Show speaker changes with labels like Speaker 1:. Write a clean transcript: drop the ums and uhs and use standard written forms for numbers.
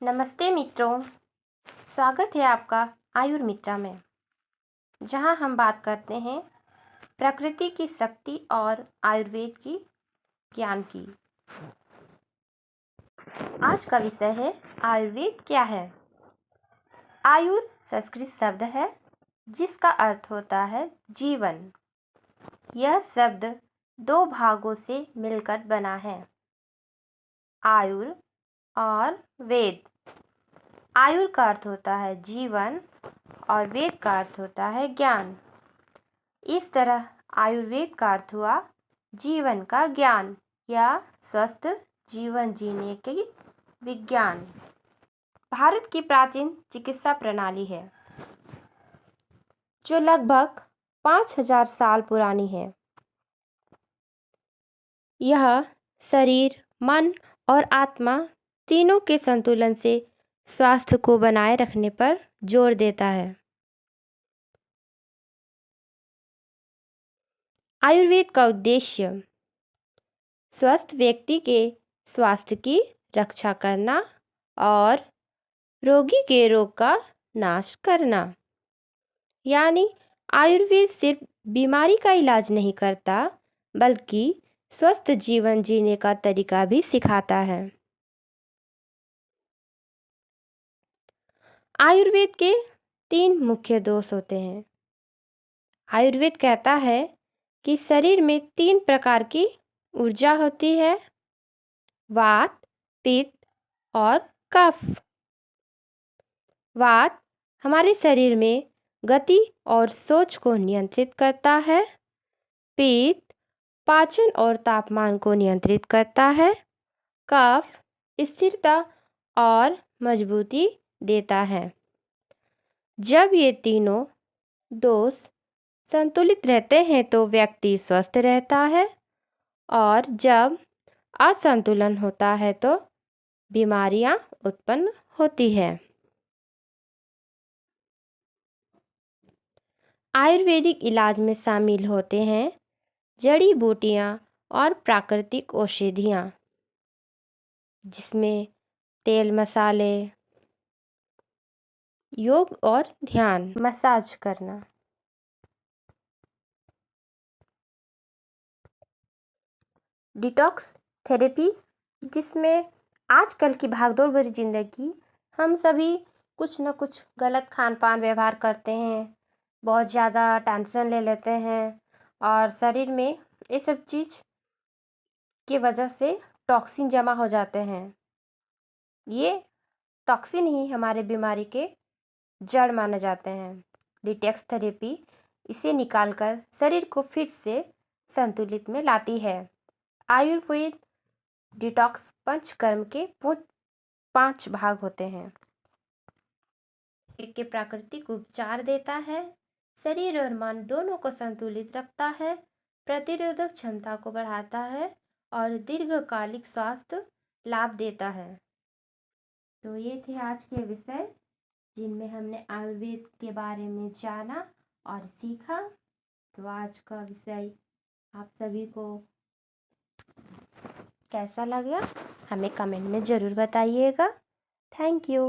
Speaker 1: नमस्ते मित्रों, स्वागत है आपका आयुर्मित्रा में, जहां हम बात करते हैं प्रकृति की शक्ति और आयुर्वेद की ज्ञान की। आज का विषय है आयुर्वेद क्या है। आयुर संस्कृत शब्द है जिसका अर्थ होता है जीवन। यह शब्द दो भागों से मिलकर बना है, आयुर और वेद। आयुर का अर्थ होता है जीवन और वेद का अर्थ होता है ज्ञान। इस तरह आयुर्वेद का अर्थ हुआ जीवन का ज्ञान या स्वस्थ जीवन जीने की विज्ञान। भारत की प्राचीन चिकित्सा प्रणाली है जो लगभग 5000 साल पुरानी है। यह शरीर, मन और आत्मा तीनों के संतुलन से स्वास्थ्य को बनाए रखने पर जोर देता है। आयुर्वेद का उद्देश्य स्वस्थ व्यक्ति के स्वास्थ्य की रक्षा करना और रोगी के रोग का नाश करना। यानी आयुर्वेद सिर्फ बीमारी का इलाज नहीं करता, बल्कि स्वस्थ जीवन जीने का तरीका भी सिखाता है। आयुर्वेद के 3 मुख्य दोष होते हैं। आयुर्वेद कहता है कि शरीर में 3 प्रकार की ऊर्जा होती है, वात, पित्त और कफ। वात हमारे शरीर में गति और सोच को नियंत्रित करता है। पित्त पाचन और तापमान को नियंत्रित करता है। कफ स्थिरता और मजबूती देता है। जब ये तीनों दोष संतुलित रहते हैं तो व्यक्ति स्वस्थ रहता है, और जब असंतुलन होता है तो बीमारियां उत्पन्न होती है। आयुर्वेदिक इलाज में शामिल होते हैं जड़ी बूटियां और प्राकृतिक औषधियां, जिसमें तेल, मसाले, योग और ध्यान, मसाज करना। डिटॉक्स थेरेपी, जिसमें आजकल की भागदौड़ भरी ज़िंदगी हम सभी कुछ न कुछ गलत खान पान व्यवहार करते हैं, बहुत ज़्यादा टेंशन ले लेते हैं और शरीर में ये सब चीज़ की वजह से टॉक्सिन जमा हो जाते हैं। ये टॉक्सिन ही हमारे बीमारी के जड़ माने जाते हैं। डिटॉक्स थेरेपी इसे निकालकर शरीर को फिर से संतुलित में लाती है। आयुर्वेद डिटॉक्स पंचकर्म के 5 भाग होते हैं। एक प्राकृतिक उपचार देता है, शरीर और मन दोनों को संतुलित रखता है, प्रतिरोधक क्षमता को बढ़ाता है और दीर्घकालिक स्वास्थ्य लाभ देता है। तो ये थे आज के विषय जिनमें हमने आयुर्वेद के बारे में जाना और सीखा। तो आज का विषय आप सभी को कैसा लगा हमें कमेंट में ज़रूर बताइएगा। Thank you.